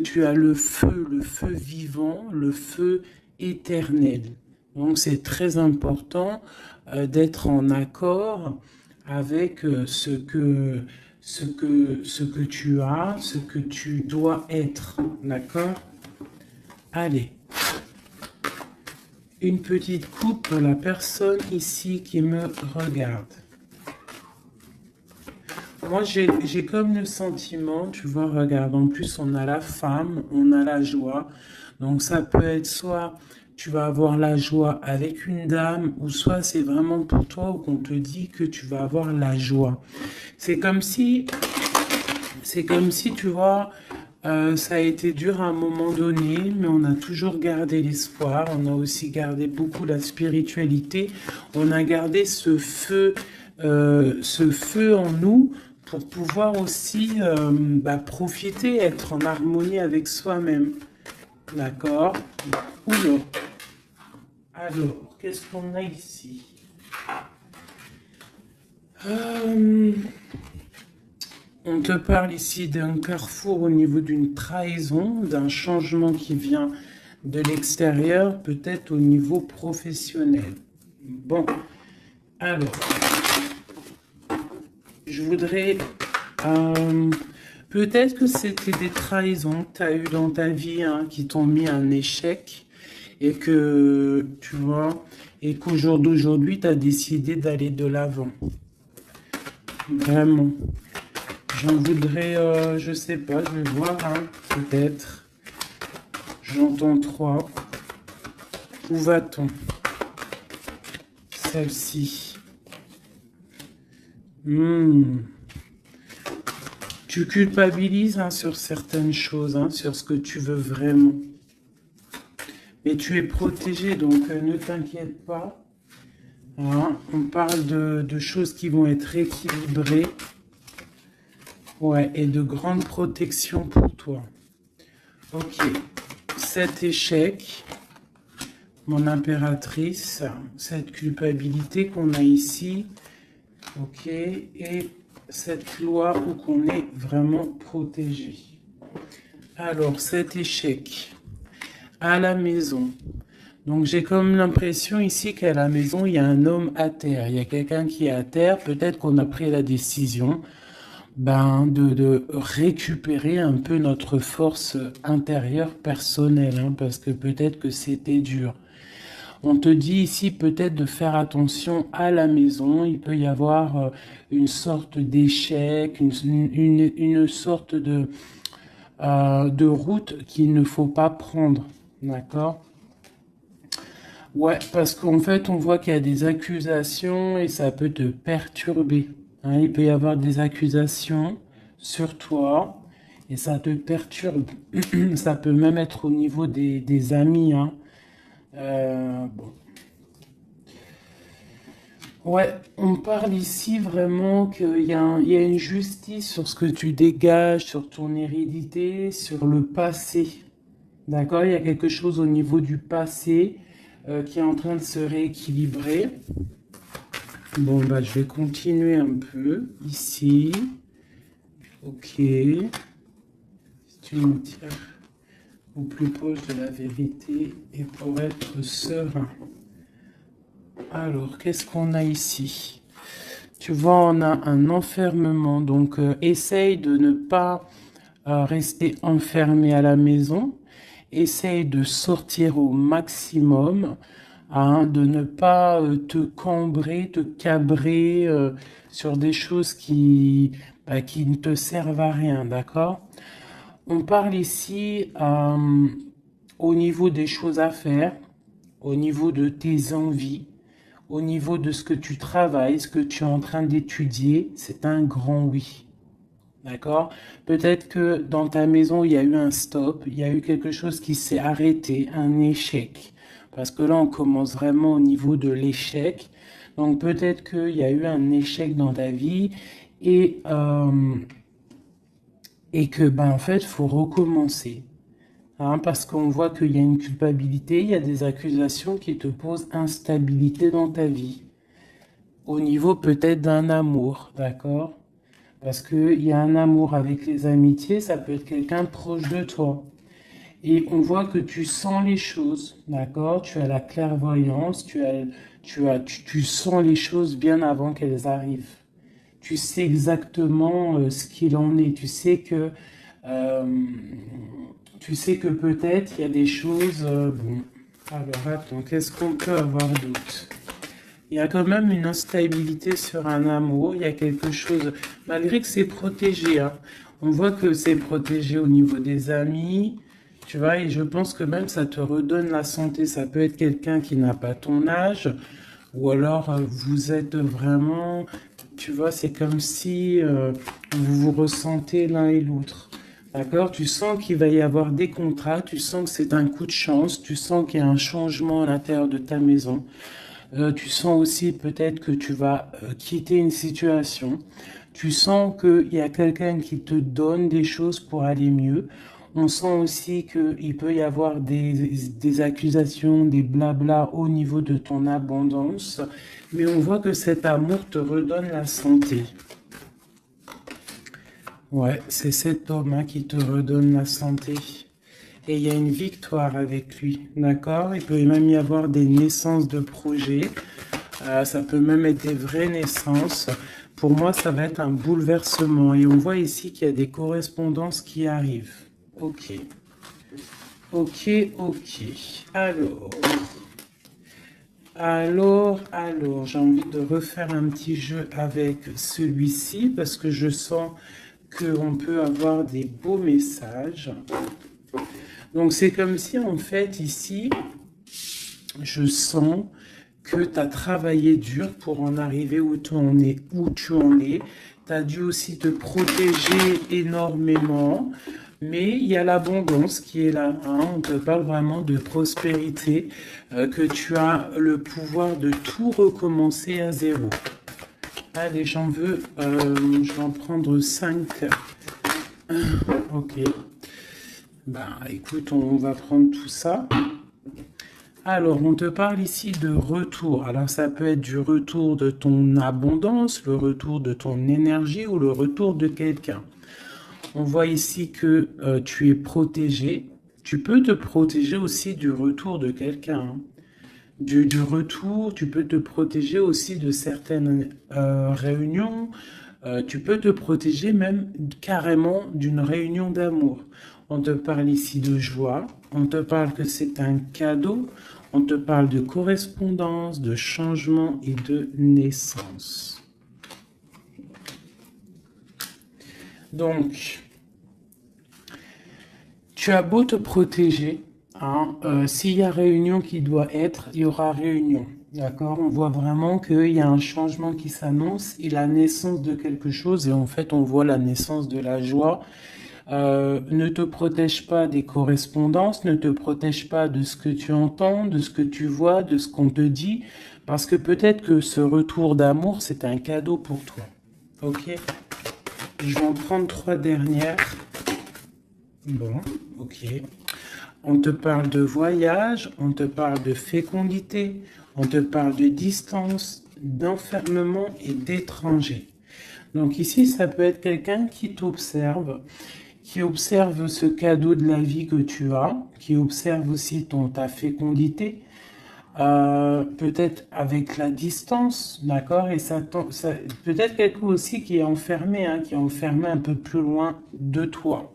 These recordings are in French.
tu as le feu vivant, le feu éternel. Donc c'est très important d'être en accord avec ce que tu as, ce que tu dois être. D'accord? Allez, une petite coupe pour la personne ici qui me regarde. Moi, j'ai comme le sentiment, tu vois, regarde, en plus, on a la femme, on a la joie. Donc, ça peut être soit tu vas avoir la joie avec une dame, ou soit c'est vraiment pour toi, ou qu'on te dit que tu vas avoir la joie. C'est comme si, tu vois, ça a été dur à un moment donné, mais on a toujours gardé l'espoir. On a aussi gardé beaucoup la spiritualité. On a gardé ce feu en nous pour pouvoir aussi profiter, être en harmonie avec soi-même. D'accord? Oula. Alors, qu'est-ce qu'on a ici? On te parle ici d'un carrefour au niveau d'une trahison, d'un changement qui vient de l'extérieur, peut-être au niveau professionnel. Bon, alors, je voudrais... peut-être que c'était des trahisons que tu as eues dans ta vie hein, qui t'ont mis un échec et que, tu vois, et qu'au jour d'aujourd'hui, tu as décidé d'aller de l'avant. Vraiment. J'en voudrais, je sais pas, je vais voir, hein, peut-être. J'entends 3. Où va-t-on? Celle-ci. Tu culpabilises hein, sur certaines choses, hein, sur ce que tu veux vraiment. Mais tu es protégé, donc ne t'inquiète pas. Hein, on parle de choses qui vont être équilibrées. Ouais, et de grande protection pour toi. Ok, cet échec, mon impératrice, cette culpabilité qu'on a ici, ok, et cette loi où qu'on est vraiment protégé. Alors, cet échec à la maison. Donc, j'ai comme l'impression ici qu'à la maison, il y a un homme à terre. Il y a quelqu'un qui est à terre. Peut-être qu'on a pris la décision de récupérer un peu notre force intérieure personnelle, hein, parce que peut-être que c'était dur. On te dit ici peut-être de faire attention à la maison. Il peut y avoir une sorte d'échec, une sorte de route qu'il ne faut pas prendre. D'accord? Ouais, parce qu'en fait, on voit qu'il y a des accusations et ça peut te perturber. Hein. Il peut y avoir des accusations sur toi et ça te perturbe. Ça peut même être au niveau des amis. Hein. Bon. Ouais, on parle ici vraiment qu'il y a une justice sur ce que tu dégages, sur ton hérédité, sur le passé. D'accord? Il y a quelque chose au niveau du passé qui est en train de se rééquilibrer. Bon, bah, je vais continuer un peu ici. Ok. Si tu me tiens au plus proche de la vérité et pour être serein. Alors, qu'est-ce qu'on a ici? Tu vois, on a un enfermement. Donc, essaye de ne pas rester enfermé à la maison. Essaye de sortir au maximum, hein, de ne pas te cambrer, te cabrer sur des choses qui ne te servent à rien, d'accord? On parle ici au niveau des choses à faire, au niveau de tes envies, au niveau de ce que tu travailles, ce que tu es en train d'étudier, c'est un grand oui. D'accord? Peut-être que dans ta maison, il y a eu un stop, il y a eu quelque chose qui s'est arrêté, un échec. Parce que là, on commence vraiment au niveau de l'échec. Donc peut-être qu'il y a eu un échec dans ta vie et, que, en fait, il faut recommencer. Hein, parce qu'on voit qu'il y a une culpabilité, il y a des accusations qui te posent instabilité dans ta vie. Au niveau peut-être d'un amour, d'accord? Parce qu'il y a un amour avec les amitiés, ça peut être quelqu'un proche de toi. Et on voit que tu sens les choses, d'accord? Tu as la clairvoyance, tu sens les choses bien avant qu'elles arrivent. Tu sais exactement ce qu'il en est. Euh, tu sais que peut-être il y a des choses. Bon, alors attends, qu'est-ce qu'on peut avoir d'autre? Il y a quand même une instabilité sur un amour. Il y a quelque chose, malgré que c'est protégé, hein. On voit que c'est protégé au niveau des amis. Tu vois, et je pense que même ça te redonne la santé. Ça peut être quelqu'un qui n'a pas ton âge, ou alors vous êtes vraiment, tu vois, c'est comme si vous vous ressentez l'un et l'autre. D'accord? Tu sens qu'il va y avoir des contrats, tu sens que c'est un coup de chance, tu sens qu'il y a un changement à l'intérieur de ta maison. Tu sens aussi peut-être que tu vas quitter une situation. Tu sens qu'il y a quelqu'un qui te donne des choses pour aller mieux. On sent aussi qu'il peut y avoir des accusations, des blabla au niveau de ton abondance. Mais on voit que cet amour te redonne la santé. Ouais, c'est cet homme hein, qui te redonne la santé. Et il y a une victoire avec lui, d'accord? Il peut même y avoir des naissances de projets. Ça peut même être des vraies naissances. Pour moi, ça va être un bouleversement. Et on voit ici qu'il y a des correspondances qui arrivent. Ok. Ok, ok. Alors, j'ai envie de refaire un petit jeu avec celui-ci parce que je sens qu'on peut avoir des beaux messages. Donc, c'est comme si, en fait, ici, je sens que tu as travaillé dur pour en arriver où tu en es. Tu as dû aussi te protéger énormément, mais il y a l'abondance qui est là. Hein. On te parle vraiment de prospérité, que tu as le pouvoir de tout recommencer à zéro. Allez, je vais en prendre 5. Ok. Ben, écoute, on va prendre tout ça. Alors, on te parle ici de retour. Alors, ça peut être du retour de ton abondance, le retour de ton énergie ou le retour de quelqu'un. On voit ici que tu es protégé. Tu peux te protéger aussi du retour de quelqu'un. Hein. Du retour, tu peux te protéger aussi de certaines réunions. Tu peux te protéger même carrément d'une réunion d'amour. On te parle ici de joie, on te parle que c'est un cadeau, on te parle de correspondance, de changement et de naissance. Donc, tu as beau te protéger, hein, s'il y a réunion qui doit être, il y aura réunion. D'accord? On voit vraiment qu'il y a un changement qui s'annonce et la naissance de quelque chose. Et en fait, on voit la naissance de la joie. Ne te protège pas des correspondances, ne te protège pas de ce que tu entends, de ce que tu vois, de ce qu'on te dit. Parce que peut-être que ce retour d'amour, c'est un cadeau pour toi. Ok? Je vais en prendre 3 dernières. Bon, ok. On te parle de voyage, on te parle de fécondité, on te parle de distance, d'enfermement et d'étranger. Donc ici, ça peut être quelqu'un qui observe ce cadeau de la vie que tu as, qui observe aussi ta fécondité, peut-être avec la distance, d'accord, et peut-être quelqu'un aussi qui est enfermé, hein, qui est enfermé un peu plus loin de toi.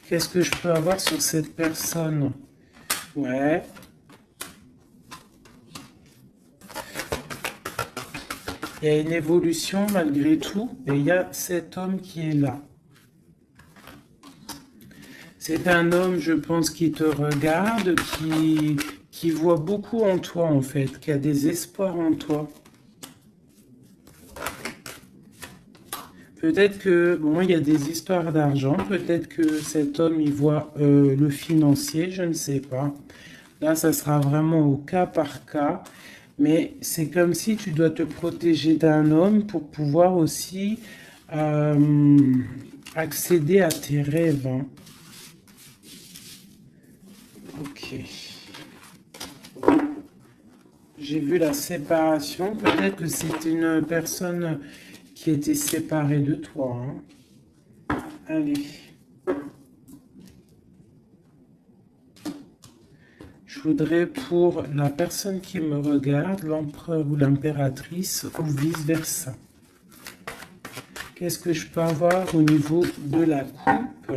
Qu'est-ce que je peux avoir sur cette personne? Ouais. Il y a une évolution malgré tout, et il y a cet homme qui est là. C'est un homme, je pense, qui te regarde, qui voit beaucoup en toi, en fait, qui a des espoirs en toi. Peut-être que, bon, il y a des histoires d'argent, peut-être que cet homme, il voit le financier, je ne sais pas. Là, ça sera vraiment au cas par cas, mais c'est comme si tu dois te protéger d'un homme pour pouvoir aussi accéder à tes rêves. Hein. Ok. J'ai vu la séparation. Peut-être que c'est une personne qui était séparé de toi. Hein. Allez. Je voudrais pour la personne qui me regarde, l'empereur ou l'impératrice, ou vice-versa. Qu'est-ce que je peux avoir au niveau de la coupe?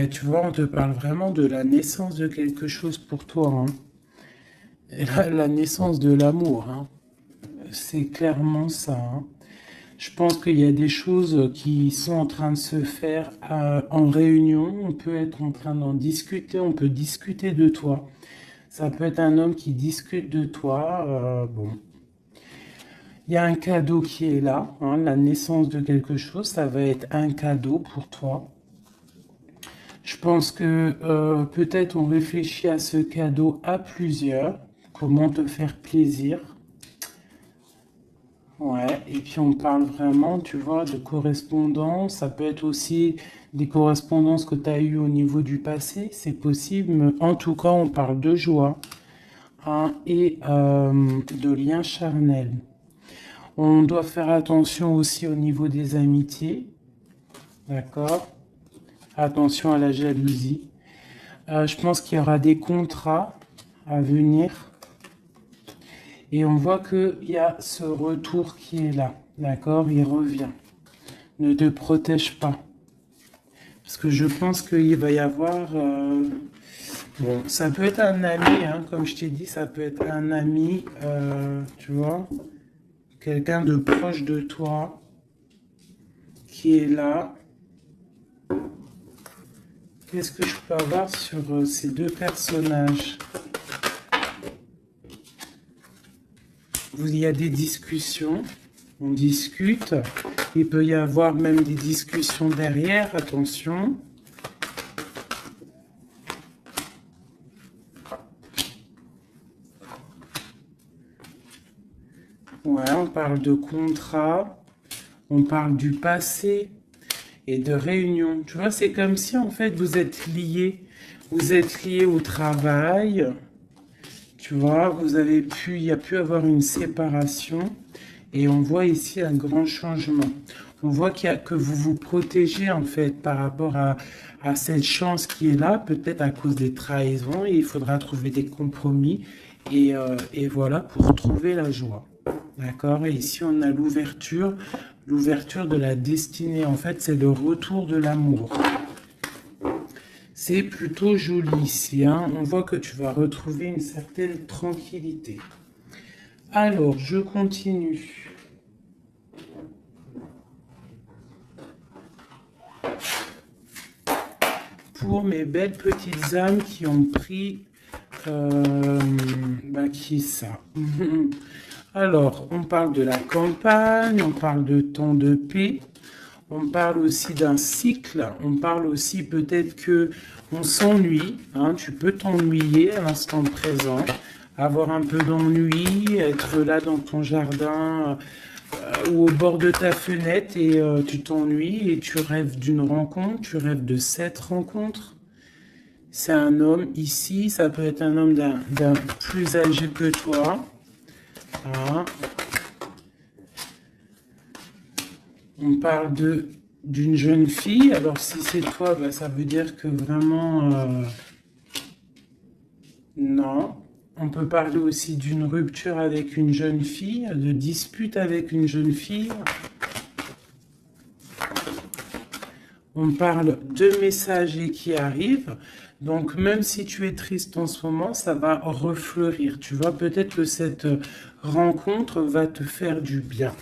Tu vois, on te parle vraiment de la naissance de quelque chose pour toi. Hein. Et la naissance de l'amour. Hein. C'est clairement ça. Hein. Je pense qu'il y a des choses qui sont en train de se faire en réunion. On peut être en train d'en discuter. On peut discuter de toi. Ça peut être un homme qui discute de toi. Bon. Il y a un cadeau qui est là. Hein, la naissance de quelque chose, ça va être un cadeau pour toi. Je pense que peut-être on réfléchit à ce cadeau à plusieurs. Comment te faire plaisir. Ouais, et puis on parle vraiment, tu vois, de correspondance. Ça peut être aussi des correspondances que tu as eues au niveau du passé. C'est possible, mais en tout cas, on parle de joie, hein, et de liens charnels. On doit faire attention aussi au niveau des amitiés. D'accord? Attention à la jalousie. Je pense qu'il y aura des contrats à venir. Et on voit qu'il y a ce retour qui est là. D'accord? Il revient. Ne te protège pas. Parce que je pense qu'il va y avoir... Bon, ça peut être un ami, hein, comme je t'ai dit, ça peut être un ami, tu vois, quelqu'un de proche de toi qui est là. Qu'est-ce que je peux avoir sur ces deux personnages? Il y a des discussions, on discute. Il peut y avoir même des discussions derrière, attention. Ouais, on parle de contrat, on parle du passé et de réunion. Tu vois, c'est comme si en fait vous êtes liés. Vous êtes liés au travail. Tu vois, il y a pu avoir une séparation. Et on voit ici un grand changement. On voit que vous vous protégez en fait par rapport à cette chance qui est là, peut-être à cause des trahisons. Et il faudra trouver des compromis. Et voilà, pour trouver la joie. D'accord? Et ici, on a l'ouverture de la destinée. En fait, c'est le retour de l'amour. C'est plutôt joli ici. Hein? On voit que tu vas retrouver une certaine tranquillité. Alors, je continue. Pour mes belles petites âmes qui ont pris... qui est ça? Alors, on parle de la campagne, on parle de temps de paix, on parle aussi d'un cycle, on parle aussi peut-être que on s'ennuie, hein, tu peux t'ennuyer à l'instant présent, avoir un peu d'ennui, être là dans ton jardin ou au bord de ta fenêtre et tu t'ennuies et tu rêves d'une rencontre, tu rêves de cette rencontre. C'est un homme ici, ça peut être un homme d'un plus âgé que toi. Hein. On parle d'une jeune fille. Alors si c'est toi, bah, ça veut dire que vraiment... non. On peut parler aussi d'une rupture avec une jeune fille, de dispute avec une jeune fille. On parle de messagers qui arrivent. Donc, même si tu es triste en ce moment, ça va refleurir. Tu vois, peut-être que cette rencontre va te faire du bien.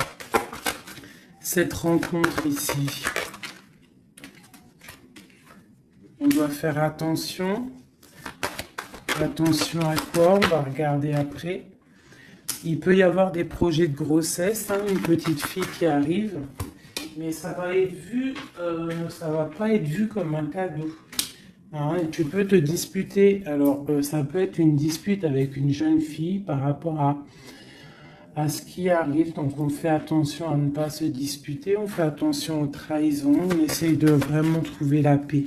Cette rencontre ici. On doit faire attention. Attention à quoi? On va regarder après. Il peut y avoir des projets de grossesse, hein, une petite fille qui arrive. Mais ça va être vu, ça va pas être vu comme un cadeau. Hein, et tu peux te disputer. Alors, ça peut être une dispute avec une jeune fille par rapport à ce qui arrive. Donc, on fait attention à ne pas se disputer. On fait attention aux trahisons. On essaye de vraiment trouver la paix.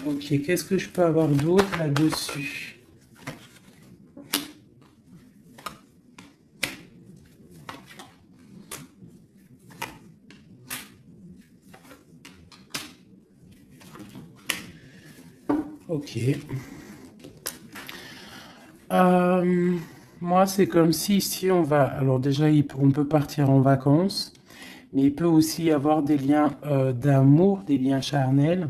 Ok, qu'est-ce que je peux avoir d'autre là-dessus? Ok. Moi, c'est comme si ici on va. Alors déjà, on peut partir en vacances, mais il peut aussi y avoir des liens d'amour, des liens charnels.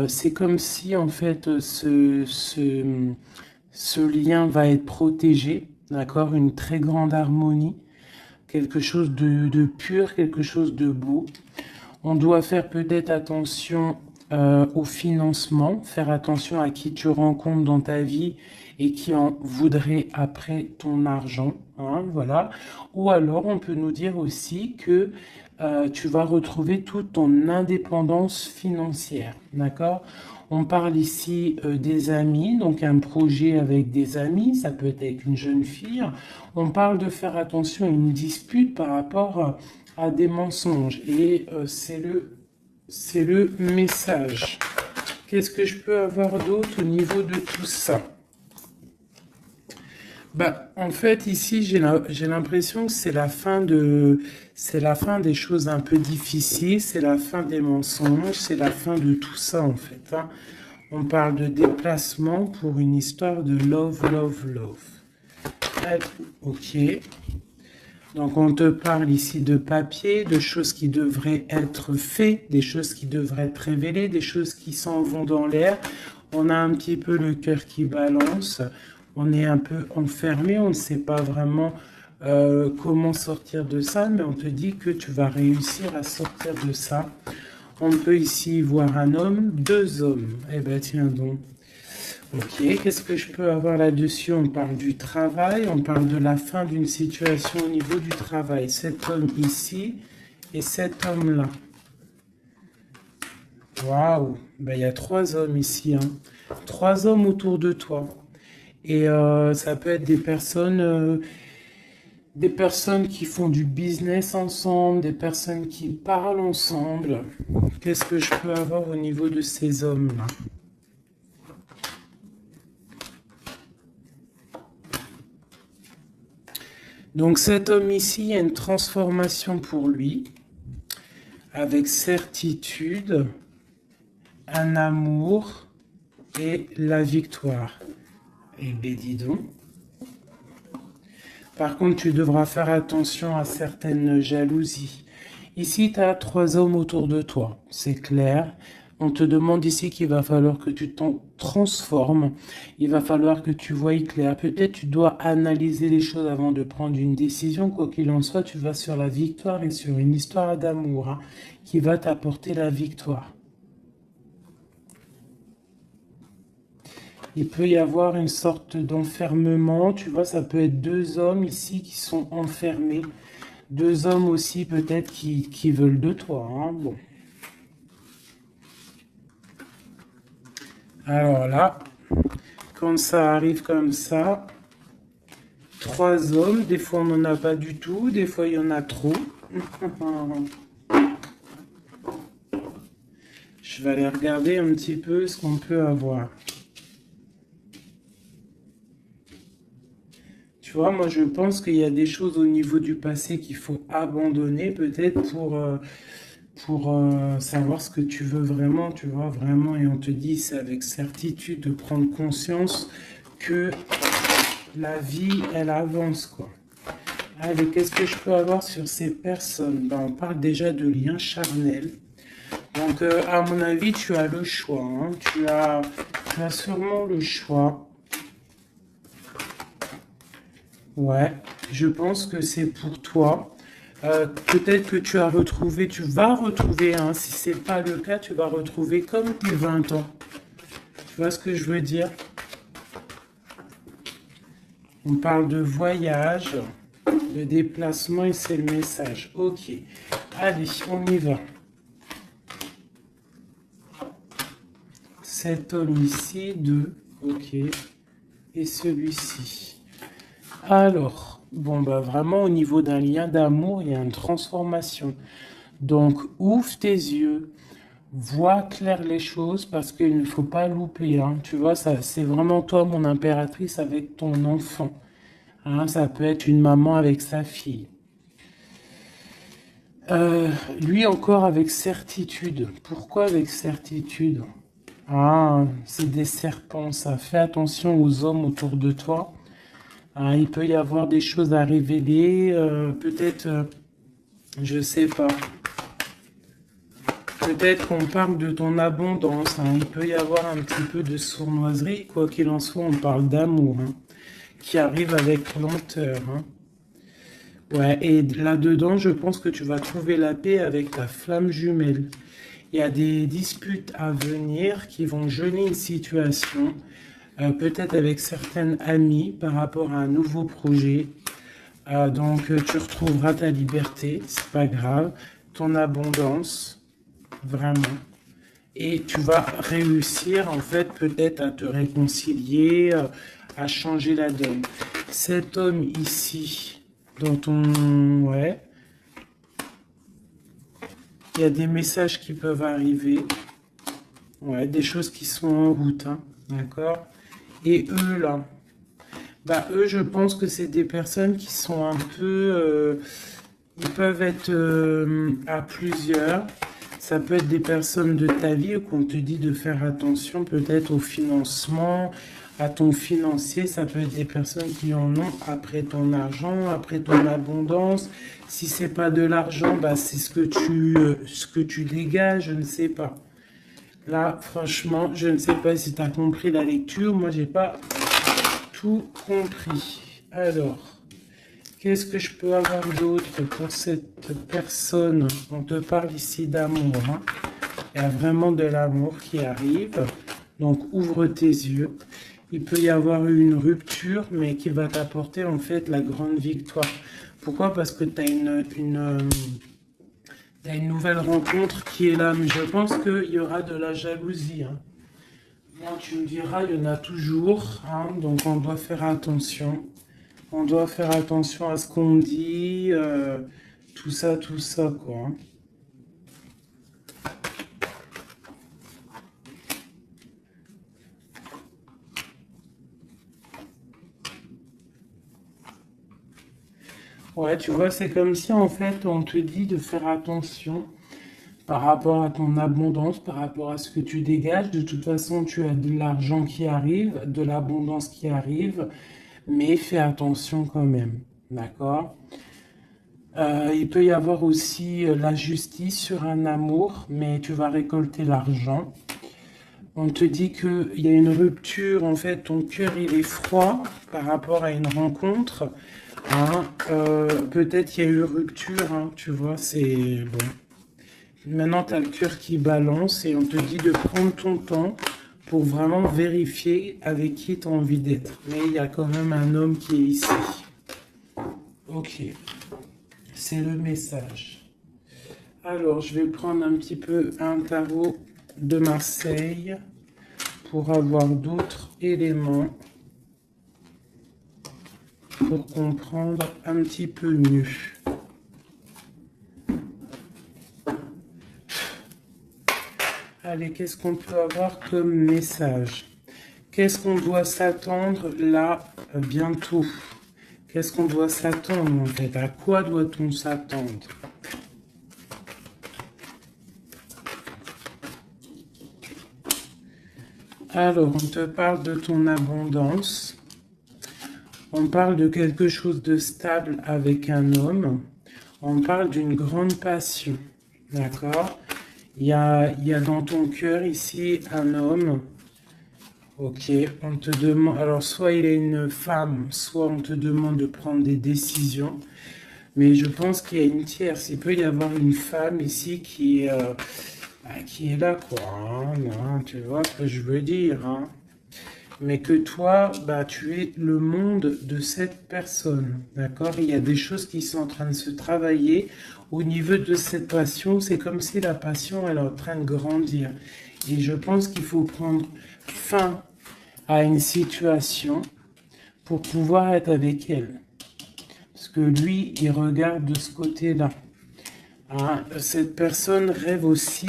C'est comme si en fait ce lien va être protégé, d'accord? Une très grande harmonie, quelque chose de pur, quelque chose de beau. On doit faire peut-être attention au financement, faire attention à qui tu rencontres dans ta vie et qui en voudrait après ton argent, hein, voilà. Ou alors on peut nous dire aussi que tu vas retrouver toute ton indépendance financière, d'accord? On parle ici des amis, donc un projet avec des amis, ça peut être avec une jeune fille. On parle de faire attention à une dispute par rapport à des mensonges. Et c'est le message. Qu'est-ce que je peux avoir d'autre au niveau de tout ça? Bah, en fait, ici, j'ai l'impression que c'est la fin des choses un peu difficiles, c'est la fin des mensonges, c'est la fin de tout ça, en fait, hein. On parle de déplacement pour une histoire de love, love, love. Ok. Donc, on te parle ici de papier, de choses qui devraient être faites, des choses qui devraient être révélées, des choses qui s'en vont dans l'air. On a un petit peu le cœur qui balance. On est un peu enfermé, on ne sait pas vraiment comment sortir de ça, mais on te dit que tu vas réussir à sortir de ça. On peut ici voir un homme, deux hommes. Eh ben tiens donc. Ok, qu'est-ce que je peux avoir là-dessus? On parle du travail, on parle de la fin d'une situation au niveau du travail. Cet homme ici et cet homme-là. Waouh, ben, il y a trois hommes ici, hein. Trois hommes autour de toi. Et ça peut être des personnes qui font du business ensemble, des personnes qui parlent ensemble. Qu'est-ce que je peux avoir au niveau de ces hommes-là? Donc cet homme ici, il y a une transformation pour lui, avec certitude, un amour et la victoire. Eh bien, dis donc. Par contre, tu devras faire attention à certaines jalousies. Ici, tu as trois hommes autour de toi, c'est clair. On te demande ici qu'il va falloir que tu t'en transformes. Il va falloir que tu voies clair. Peut-être tu dois analyser les choses avant de prendre une décision. Quoi qu'il en soit, tu vas sur la victoire et sur une histoire d'amour, hein, qui va t'apporter la victoire. Il peut y avoir une sorte d'enfermement. Tu vois, ça peut être deux hommes ici qui sont enfermés. Deux hommes aussi peut-être qui veulent de toi, hein. Bon. Alors là, quand ça arrive comme ça, trois hommes, des fois on n'en a pas du tout, des fois il y en a trop. Je vais aller regarder un petit peu ce qu'on peut avoir. Tu vois, moi je pense qu'il y a des choses au niveau du passé qu'il faut abandonner peut-être pour savoir ce que tu veux vraiment, tu vois, vraiment. Et on te dit, c'est avec certitude de prendre conscience que la vie, elle avance, quoi. Allez, qu'est-ce que je peux avoir sur ces personnes? Ben, on parle déjà de liens charnels. Donc, à mon avis, tu as le choix, hein. Tu as sûrement le choix. Ouais, je pense que c'est pour toi. Peut-être que tu vas retrouver, hein, si c'est pas le cas, tu vas retrouver comme tes 20 ans. Tu vois ce que je veux dire? On parle de voyage, de déplacement et c'est le message. Ok, allez, on y va. Cet homme ici, 2. Ok. Et celui-ci. Alors, bon, bah vraiment, au niveau d'un lien d'amour, il y a une transformation. Donc, ouvre tes yeux. Vois clair les choses parce qu'il ne faut pas louper. Hein. Tu vois, ça, c'est vraiment toi, mon impératrice, avec ton enfant. Hein, ça peut être une maman avec sa fille. Lui encore avec certitude. Pourquoi avec certitude? Ah, c'est des serpents, ça. Fais attention aux hommes autour de toi. Ah, il peut y avoir des choses à révéler. Peut-être, je sais pas. Peut-être qu'on parle de ton abondance. Hein. Il peut y avoir un petit peu de sournoiserie. Quoi qu'il en soit, on parle d'amour. Hein, qui arrive avec lenteur. Hein. Ouais, et là-dedans, je pense que tu vas trouver la paix avec ta flamme jumelle. Il y a des disputes à venir qui vont geler une situation, peut-être avec certaines amies par rapport à un nouveau projet. Donc, tu retrouveras ta liberté, c'est pas grave, ton abondance, vraiment. Et tu vas réussir, en fait, peut-être à te réconcilier, à changer la donne. Cet homme ici, dans ton... Ouais, il y a des messages qui peuvent arriver. Ouais, des choses qui sont en route, hein, d'accord? Et eux, là, bah, eux, je pense que c'est des personnes qui sont un peu... ils peuvent être à plusieurs. Ça peut être des personnes de ta vie où on te dit de faire attention peut-être au financement, à ton financier. Ça peut être des personnes qui en ont après ton argent, après ton abondance. Si c'est pas de l'argent, bah, c'est ce que tu dégages, je ne sais pas. Là, franchement, je ne sais pas si tu as compris la lecture. Moi, j'ai pas tout compris. Alors, qu'est-ce que je peux avoir d'autre pour cette personne? On te parle ici d'amour. Hein. Il y a vraiment de l'amour qui arrive. Donc, ouvre tes yeux. Il peut y avoir une rupture, mais qui va t'apporter en fait la grande victoire. Pourquoi? Parce que tu as une nouvelle rencontre qui est là. Mais je pense qu'il y aura de la jalousie. Hein. Moi, tu me diras, il y en a toujours. Hein, donc, on doit faire attention. On doit faire attention à ce qu'on dit, tout ça, quoi. Hein. Ouais, tu vois, c'est comme si en fait on te dit de faire attention par rapport à ton abondance, par rapport à ce que tu dégages. De toute façon, tu as de l'argent qui arrive, de l'abondance qui arrive, mais fais attention quand même. D'accord? Il peut y avoir aussi la justice sur un amour, mais tu vas récolter l'argent. On te dit qu'il y a une rupture, en fait, ton cœur il est froid par rapport à une rencontre. Hein. Peut-être il y a eu rupture, hein, tu vois, c'est bon. Maintenant, tu as le cœur qui balance et on te dit de prendre ton temps pour vraiment vérifier avec qui tu as envie d'être. Mais il y a quand même un homme qui est ici. Ok, c'est le message. Alors, je vais prendre un petit peu un tarot de Marseille pour avoir d'autres éléments pour comprendre un petit peu mieux. Allez, qu'est-ce qu'on peut avoir comme message? Qu'est-ce qu'on doit s'attendre là bientôt? Qu'est-ce qu'on doit s'attendre en fait? À quoi doit-on s'attendre? Alors, on te parle de ton abondance. On parle de quelque chose de stable avec un homme. On parle d'une grande passion. D'accord? Il y a dans ton cœur ici un homme. Ok, on te demande. Alors, soit il est une femme, soit on te demande de prendre des décisions. Mais je pense qu'il y a une tierce. Il peut y avoir une femme ici qui est là, quoi. Hein, non, tu vois ce que je veux dire. Hein. Mais que toi, bah, tu es le monde de cette personne. D'accord? Il y a des choses qui sont en train de se travailler au niveau de cette passion. C'est comme si la passion, elle est en train de grandir. Et je pense qu'il faut prendre fin à une situation pour pouvoir être avec elle. Parce que lui, il regarde de ce côté-là. Hein, cette personne rêve aussi,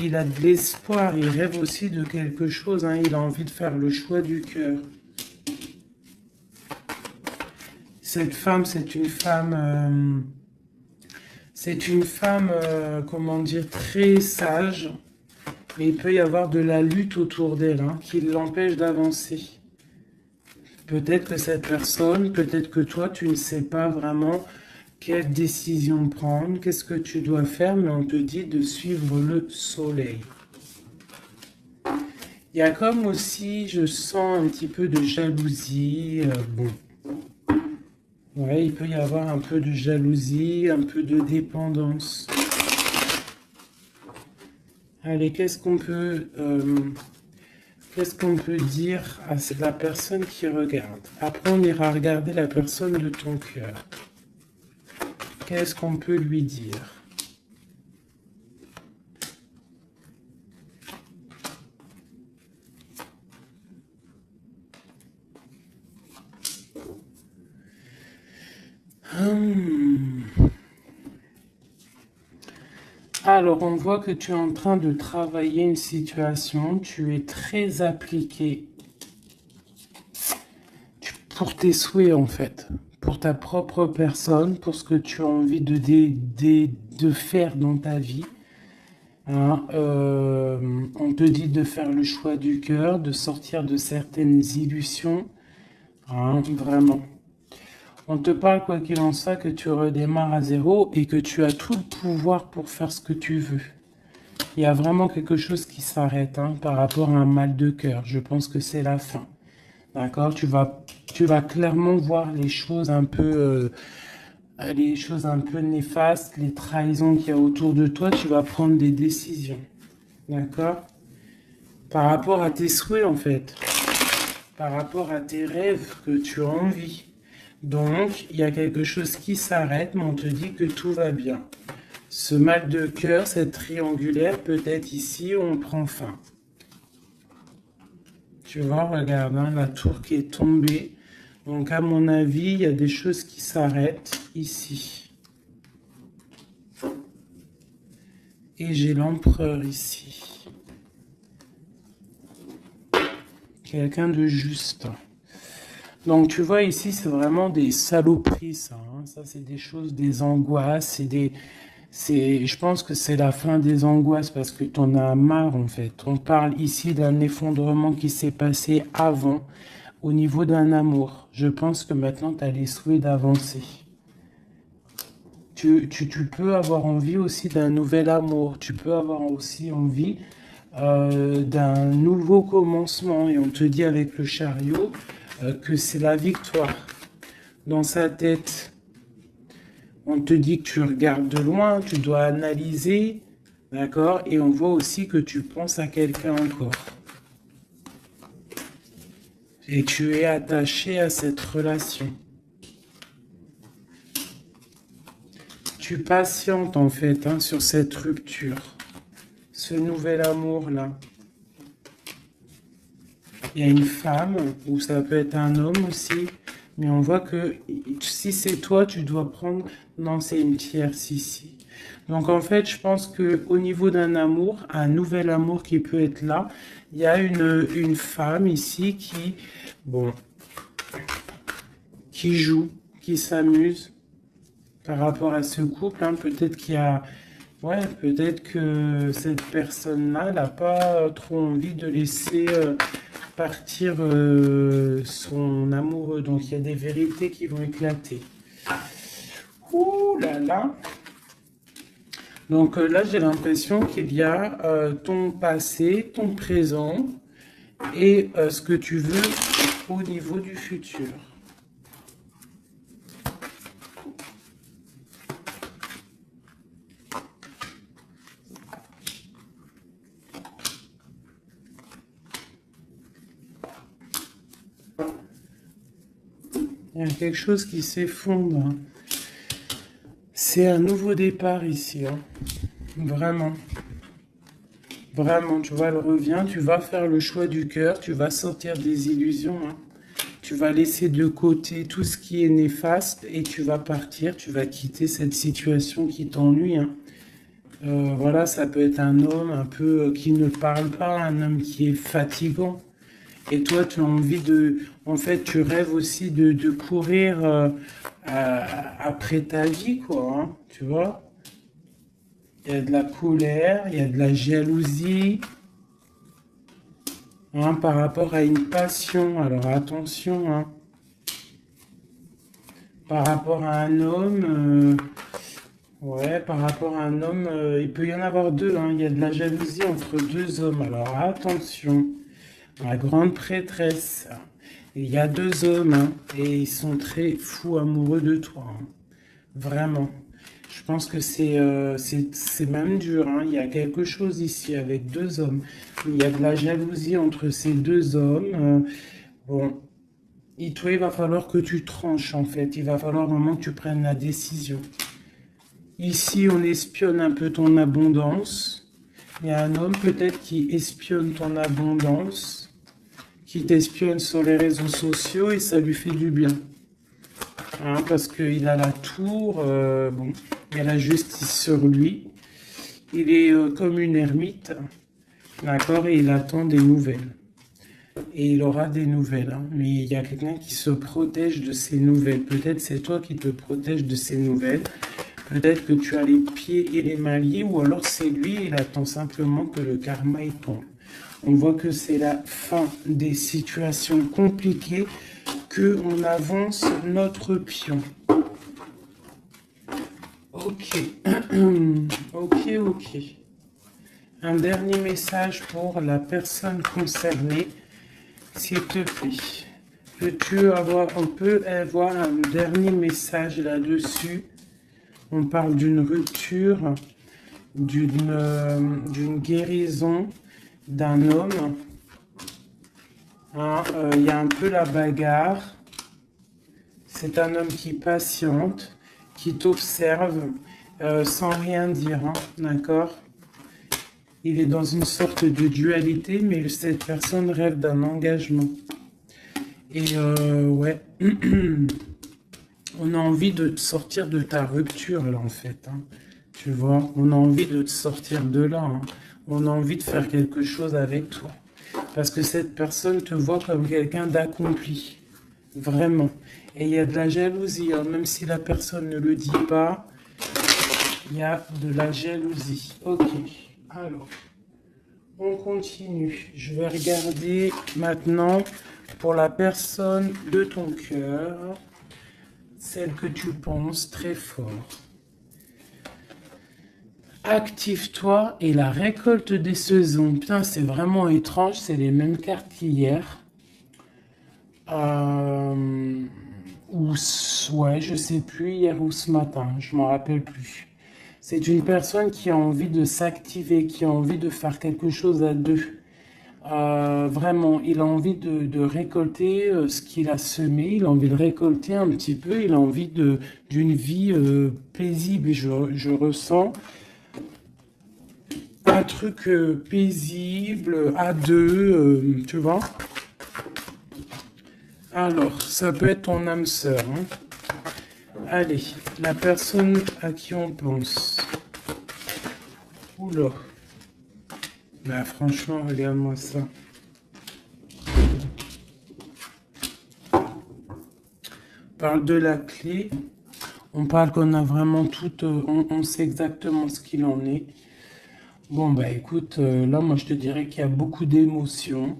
il a de l'espoir, il rêve aussi de quelque chose. Hein, il a envie de faire le choix du cœur. Cette femme, c'est une femme... comment dire, très sage. Mais il peut y avoir de la lutte autour d'elle, hein, qui l'empêche d'avancer. Peut-être que cette personne, peut-être que toi, tu ne sais pas vraiment quelle décision prendre, qu'est-ce que tu dois faire, mais on te dit de suivre le soleil. Il y a comme aussi, je sens un petit peu de jalousie, bon. Ouais, il peut y avoir un peu de jalousie, un peu de dépendance. Allez, qu'est-ce qu'on peut dire à la personne qui regarde? Après, on ira regarder la personne de ton cœur. Qu'est-ce qu'on peut lui dire? Alors, on voit que tu es en train de travailler une situation, tu es très appliqué pour tes souhaits en fait, pour ta propre personne, pour ce que tu as envie de faire dans ta vie. Hein, on te dit de faire le choix du cœur, de sortir de certaines illusions, hein, vraiment. On te parle, quoi qu'il en soit, que tu redémarres à zéro et que tu as tout le pouvoir pour faire ce que tu veux. Il y a vraiment quelque chose qui s'arrête, hein, par rapport à un mal de cœur. Je pense que c'est la fin. D'accord? Tu vas clairement voir les choses un peu néfastes, les trahisons qu'il y a autour de toi. Tu vas prendre des décisions. D'accord? Par rapport à tes souhaits, en fait. Par rapport à tes rêves que tu as envie. Donc, il y a quelque chose qui s'arrête, mais on te dit que tout va bien. Ce mal de cœur, cette triangulaire, peut-être ici, on prend fin. Tu vois, regarde, hein, la tour qui est tombée. Donc, à mon avis, il y a des choses qui s'arrêtent ici. Et j'ai l'empereur ici. Quelqu'un de juste. Donc, tu vois, ici, c'est vraiment des saloperies, ça. Hein. Ça, c'est des choses, des angoisses, je pense que c'est la fin des angoisses parce que tu en as marre, en fait. On parle ici d'un effondrement qui s'est passé avant, au niveau d'un amour. Je pense que maintenant, tu as les souhaits d'avancer. Tu peux avoir envie aussi d'un nouvel amour. Tu peux avoir aussi envie d'un nouveau commencement. Et on te dit avec le chariot que c'est la victoire. Dans sa tête, on te dit que tu regardes de loin, tu dois analyser, d'accord? Et on voit aussi que tu penses à quelqu'un encore. Et tu es attaché à cette relation. Tu patientes en fait, hein, sur cette rupture. Ce nouvel amour-là. Il y a une femme, ou ça peut être un homme aussi, mais on voit que si c'est toi, tu dois prendre... Non, c'est une tierce ici. Donc en fait, je pense qu'au niveau d'un amour, un nouvel amour qui peut être là, il y a une femme ici qui, bon, qui joue, qui s'amuse par rapport à ce couple. Hein. Peut-être qu'il y a... Ouais, peut-être que cette personne-là n'a pas trop envie de laisser partir son amoureux. Donc, il y a des vérités qui vont éclater. Ouh là là. Donc là, j'ai l'impression qu'il y a ton passé, ton présent et ce que tu veux au niveau du futur. Il y a quelque chose qui s'effondre. C'est un nouveau départ ici. Hein. Vraiment. Vraiment, tu vois, elle revient, tu vas faire le choix du cœur, tu vas sortir des illusions, hein. Tu vas laisser de côté tout ce qui est néfaste et tu vas partir, tu vas quitter cette situation qui t'ennuie, hein. Voilà, ça peut être un homme un peu qui ne parle pas, un homme qui est fatigant. Et toi, tu as envie de... En fait, tu rêves aussi de courir après ta vie, quoi, hein, tu vois. Il y a de la colère, il y a de la jalousie, hein, par rapport à une passion. Alors attention, hein. Par rapport à un homme, ouais, par rapport à un homme, il peut y en avoir deux, hein. Il y a de la jalousie entre deux hommes. Alors attention, la grande prêtresse. Il y a deux hommes, hein, et ils sont très fous amoureux de toi, hein. Vraiment. Je pense que c'est même dur, hein. Il y a quelque chose ici avec deux hommes. Il y a de la jalousie entre ces deux hommes. Bon, toi, il va falloir que tu tranches, en fait. Il va falloir vraiment que tu prennes la décision. Ici, on espionne un peu ton abondance. Il y a un homme peut-être qui espionne ton abondance, qui t'espionne sur les réseaux sociaux et ça lui fait du bien. Hein, parce qu'il a la tour, bon, il y a la justice sur lui. Il est comme une ermite, d'accord, et il attend des nouvelles. Et il aura des nouvelles, hein, mais il y a quelqu'un qui se protège de ces nouvelles. Peut-être c'est toi qui te protèges de ces nouvelles. Peut-être que tu as les pieds et les mains liés, ou alors c'est lui, il attend simplement que le karma y tombe. On voit que c'est la fin des situations compliquées, que on avance notre pion. Ok, ok. Un dernier message pour la personne concernée, s'il te plaît. On peut avoir un dernier message là-dessus. On parle d'une rupture, d'une guérison d'un homme. Hein, y a un peu la bagarre. C'est un homme qui patiente, qui t'observe sans rien dire, hein, d'accord? Il est dans une sorte de dualité, mais cette personne rêve d'un engagement. Et ouais, on a envie de te sortir de ta rupture, là, en fait, hein. Tu vois, on a envie de te sortir de là, hein. On a envie de faire quelque chose avec toi. Parce que cette personne te voit comme quelqu'un d'accompli. Vraiment. Et il y a de la jalousie, hein. Même si la personne ne le dit pas, il y a de la jalousie. Ok. Alors, on continue. Je vais regarder maintenant pour la personne de ton cœur, celle que tu penses très fort. Active-toi et la récolte des saisons. Putain, c'est vraiment étrange, c'est les mêmes cartes qu'hier. Ouais, je sais plus, hier ou ce matin, je m'en rappelle plus. C'est une personne qui a envie de s'activer, qui a envie de faire quelque chose à deux. Vraiment, il a envie de récolter ce qu'il a semé, il a envie de récolter un petit peu, il a envie d'une vie paisible. Et je ressens un truc paisible à deux, tu vois. Alors, ça peut être ton âme sœur, hein. Allez, la personne à qui on pense. Oula. Bah franchement, regarde-moi ça. On parle de la clé. On parle qu'on a vraiment tout... on sait exactement ce qu'il en est. Bon, bah écoute, là, moi, je te dirais qu'il y a beaucoup d'émotions.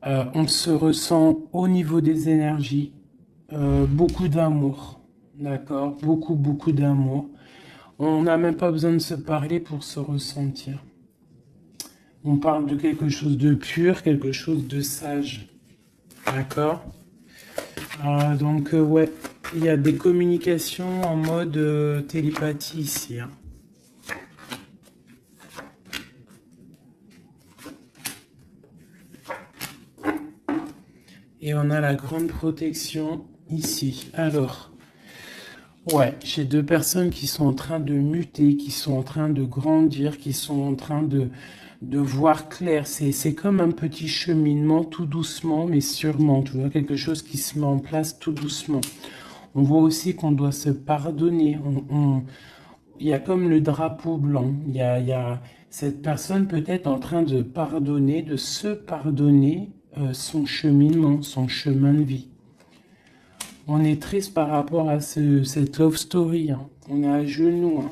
On se ressent au niveau des énergies. Beaucoup d'amour. D'accord? Beaucoup d'amour. On n'a même pas besoin de se parler pour se ressentir. On parle de quelque chose de pur, quelque chose de sage. D'accord? Donc, ouais, il y a des communications en mode télépathie ici, hein. Et on a la grande protection ici. Alors, Ouais, j'ai deux personnes qui sont en train de muter, qui sont en train de grandir, qui sont en train de voir clair. C'est comme un petit cheminement, tout doucement, mais sûrement. Tu vois, quelque chose qui se met en place tout doucement. On voit aussi qu'on doit se pardonner. Il y a comme le drapeau blanc. Il y a cette personne peut-être en train de pardonner, de se pardonner son cheminement, son chemin de vie. On est triste par rapport à cette love story, hein. On est à genoux, hein.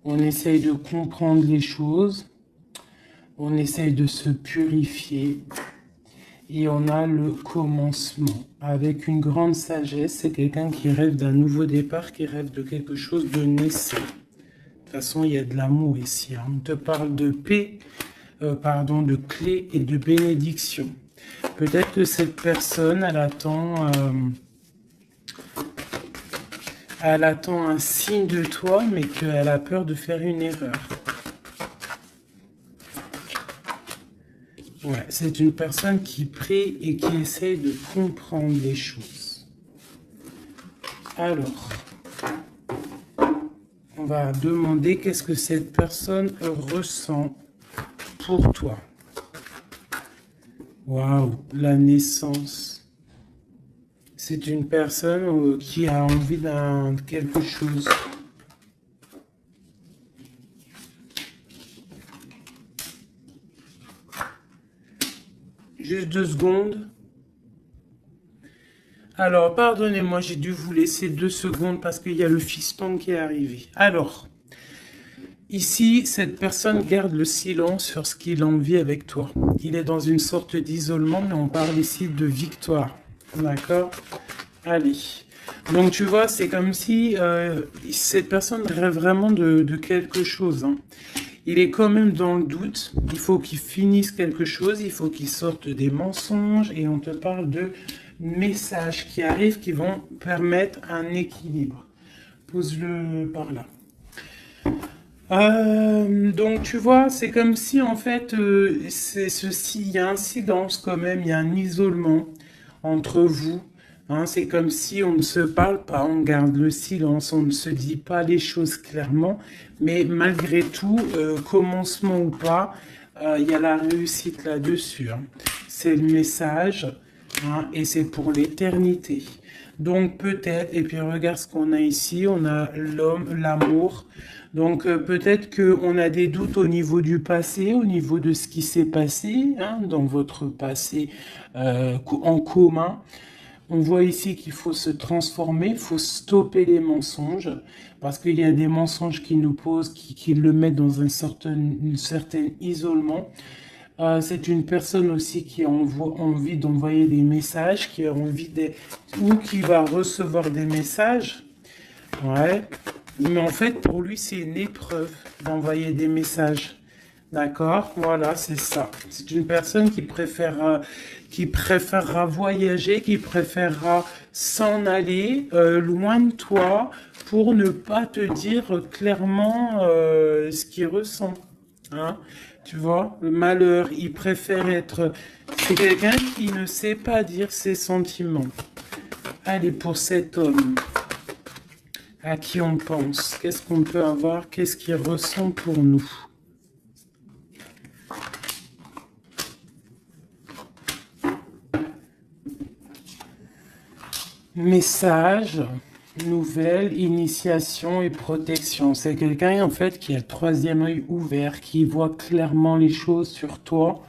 On essaye de comprendre les choses. On essaye de se purifier. Et on a le commencement. Avec une grande sagesse, c'est quelqu'un qui rêve d'un nouveau départ, qui rêve de quelque chose de naissant. De toute façon, il y a de l'amour ici, hein. On te parle de paix, de clé et de bénédiction. Peut-être que cette personne, elle attend un signe de toi, mais qu'elle a peur de faire une erreur. Ouais, c'est une personne qui prie et qui essaye de comprendre les choses. Alors, on va demander qu'est-ce que cette personne ressent pour toi. Waouh, la naissance. C'est une personne qui a envie de quelque chose. Juste 2 secondes. Alors, pardonnez-moi, j'ai dû vous laisser 2 secondes parce qu'il y a le fiston qui est arrivé. Alors, ici, cette personne garde le silence sur ce qu'il a envie avec toi. Il est dans une sorte d'isolement, mais on parle ici de victoire. D'accord? Allez. Donc, tu vois, c'est comme si cette personne rêve vraiment de quelque chose, hein. Il est quand même dans le doute. Il faut qu'il finisse quelque chose. Il faut qu'il sorte des mensonges. Et on te parle de messages qui arrivent qui vont permettre un équilibre. Pose-le par là. Donc tu vois, c'est comme si en fait, il y a un silence quand même, il y a un isolement entre vous. Hein, c'est comme si on ne se parle pas, on garde le silence, on ne se dit pas les choses clairement, mais malgré tout, commencement ou pas, il y a la réussite là-dessus, hein. C'est le message, hein, et c'est pour l'éternité. Donc peut-être, et puis regarde ce qu'on a ici, on a l'homme, l'amour. Donc peut-être qu'on a des doutes au niveau du passé, au niveau de ce qui s'est passé, hein, dans votre passé en commun. On voit ici qu'il faut se transformer, il faut stopper les mensonges, parce qu'il y a des mensonges qui nous posent, qui le mettent dans un certain isolement. C'est une personne aussi qui a envie d'envoyer des messages, qui a envie ou qui va recevoir des messages. Ouais. Mais en fait, pour lui, c'est une épreuve d'envoyer des messages. D'accord? Voilà, c'est ça. C'est une personne qui préférera voyager, qui préférera s'en aller loin de toi pour ne pas te dire clairement ce qu'il ressent. Hein? Tu vois, le malheur, il préfère être... C'est quelqu'un qui ne sait pas dire ses sentiments. Allez, pour cet homme, à qui on pense? Qu'est-ce qu'on peut avoir? Qu'est-ce qu'il ressent pour nous? Message, nouvelle, initiation et protection. C'est quelqu'un en fait qui a le 3e œil ouvert, qui voit clairement les choses sur toi,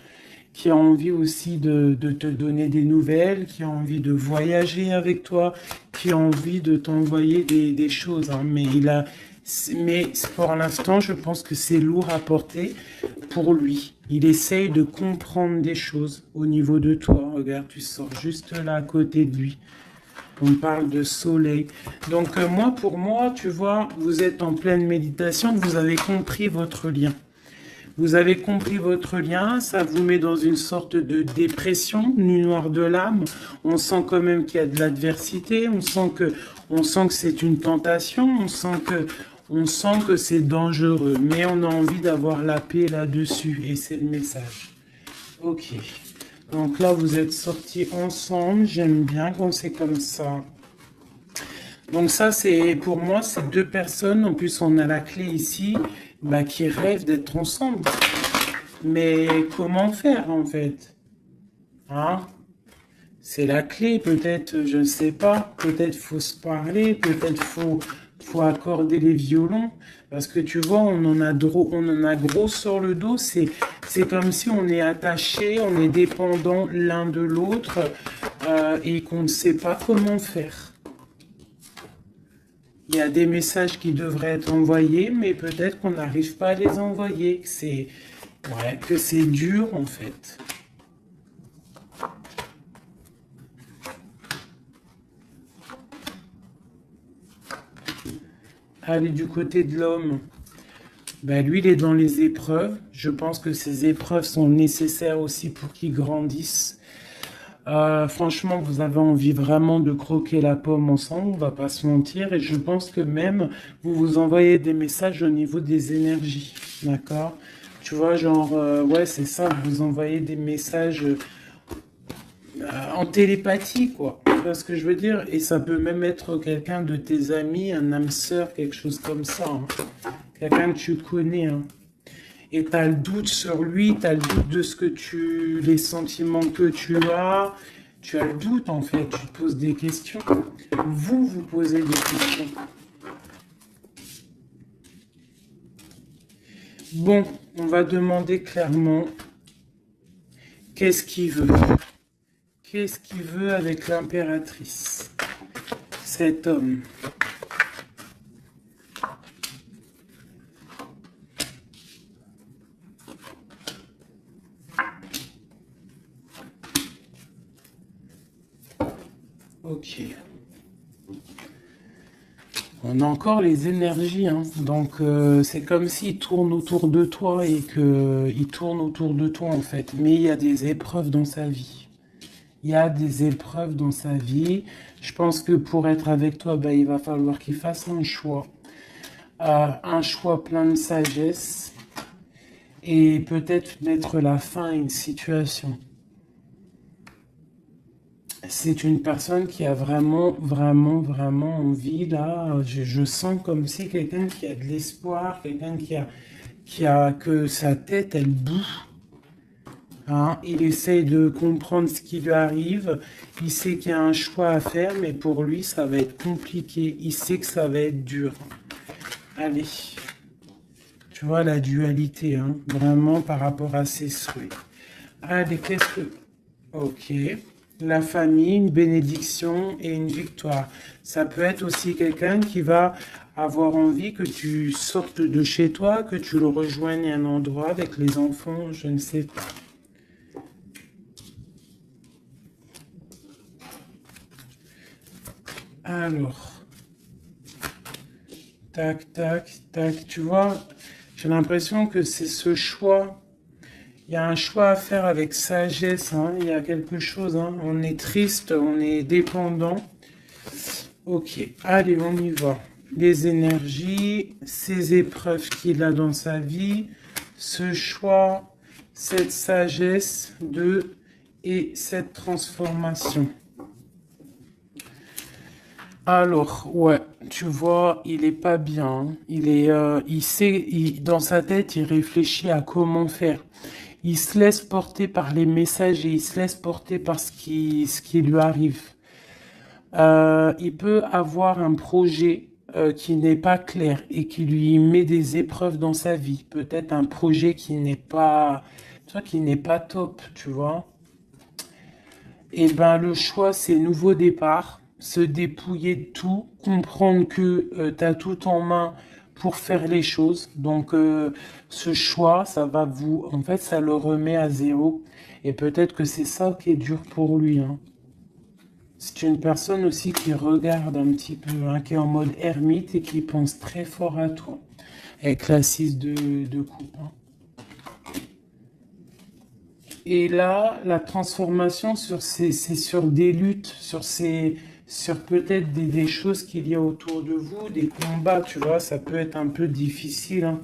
qui a envie aussi de te donner des nouvelles, qui a envie de voyager avec toi, qui a envie de t'envoyer des choses, hein. Mais pour l'instant, je pense que c'est lourd à porter pour lui. Il essaye de comprendre des choses au niveau de toi. Regarde, tu sors juste là à côté de lui. On parle de soleil. Donc pour moi, tu vois, vous êtes en pleine méditation, vous avez compris votre lien. Vous avez compris votre lien, ça vous met dans une sorte de dépression, nuit noire de l'âme. On sent quand même qu'il y a de l'adversité, on sent que c'est une tentation, on sent que c'est dangereux, mais on a envie d'avoir la paix là-dessus, et c'est le message. Ok. Donc là, vous êtes sortis ensemble. J'aime bien quand c'est comme ça. Donc ça, c'est pour moi, c'est deux personnes. En plus, on a la clé ici, bah, qui rêvent d'être ensemble. Mais comment faire en fait? Hein? C'est la clé, peut-être, je ne sais pas. Peut-être faut se parler, peut-être faut accorder les violons. Parce que tu vois, on en a gros sur le dos. C'est comme si on est attaché, on est dépendant l'un de l'autre et qu'on ne sait pas comment faire. Il y a des messages qui devraient être envoyés, mais peut-être qu'on n'arrive pas à les envoyer. Que c'est dur en fait. Aller du côté de l'homme, ben, lui, il est dans les épreuves. Je pense que ces épreuves sont nécessaires aussi pour qu'il grandisse. Franchement, vous avez envie vraiment de croquer la pomme ensemble, on va pas se mentir. Et je pense que même vous vous envoyez des messages au niveau des énergies, d'accord? Tu vois, genre, ouais, c'est ça, vous envoyez des messages en télépathie, quoi. Tu vois ce que je veux dire? Et ça peut même être quelqu'un de tes amis, un âme sœur, quelque chose comme ça, hein. Quelqu'un que tu connais, hein. Et tu as le doute sur lui, tu as le doute de ce que les sentiments que tu as le doute en fait, tu te poses des questions. Vous posez des questions. Bon, on va demander clairement qu'est-ce qu'il veut. Qu'est-ce qu'il veut avec l'impératrice, cet homme? Ok. On a encore les énergies, hein. Donc c'est comme s'il tourne autour de toi et qu'il tourne autour de toi en fait. Mais il y a des épreuves dans sa vie. Il y a des épreuves dans sa vie. Je pense que pour être avec toi, bah, il va falloir qu'il fasse un choix. Un choix plein de sagesse et peut-être mettre la fin à une situation. C'est une personne qui a vraiment, vraiment, vraiment envie, là, je sens comme si quelqu'un qui a de l'espoir, quelqu'un que sa tête, elle boue. Hein, il essaye de comprendre ce qui lui arrive. Il sait qu'il y a un choix à faire, mais pour lui, ça va être compliqué. Il sait que ça va être dur. Allez, tu vois la dualité, hein, vraiment par rapport à ses souhaits. Allez, qu'est-ce que... Ok. La famille, une bénédiction et une victoire. Ça peut être aussi quelqu'un qui va avoir envie que tu sortes de chez toi, que tu le rejoignes à un endroit avec les enfants, je ne sais pas. Alors, tac, tac, tac, tu vois, j'ai l'impression que c'est ce choix. Il y a un choix à faire avec sagesse, hein. Il y a quelque chose, hein. On est triste, on est dépendant. Ok, allez, on y va. Les énergies, ces épreuves qu'il a dans sa vie, ce choix, cette sagesse et cette transformation. Alors, ouais, tu vois, il est pas bien, hein. Il sait, dans sa tête, il réfléchit à comment faire. Il se laisse porter par les messages et il se laisse porter par ce qui lui arrive. Il peut avoir un projet qui n'est pas clair et qui lui met des épreuves dans sa vie. Peut-être un projet qui n'est pas top, tu vois. Et ben le choix, c'est nouveau départ, se dépouiller de tout, comprendre que tu as tout en main pour faire les choses. Donc ce choix, en fait, ça le remet à zéro. Et peut-être que c'est ça qui est dur pour lui, hein. C'est une personne aussi qui regarde un petit peu, hein, qui est en mode ermite et qui pense très fort à toi. Avec la 6 de coupe, hein. Et là, la transformation c'est sur des luttes, sur peut-être des choses qu'il y a autour de vous, des combats, tu vois, ça peut être un peu difficile, hein.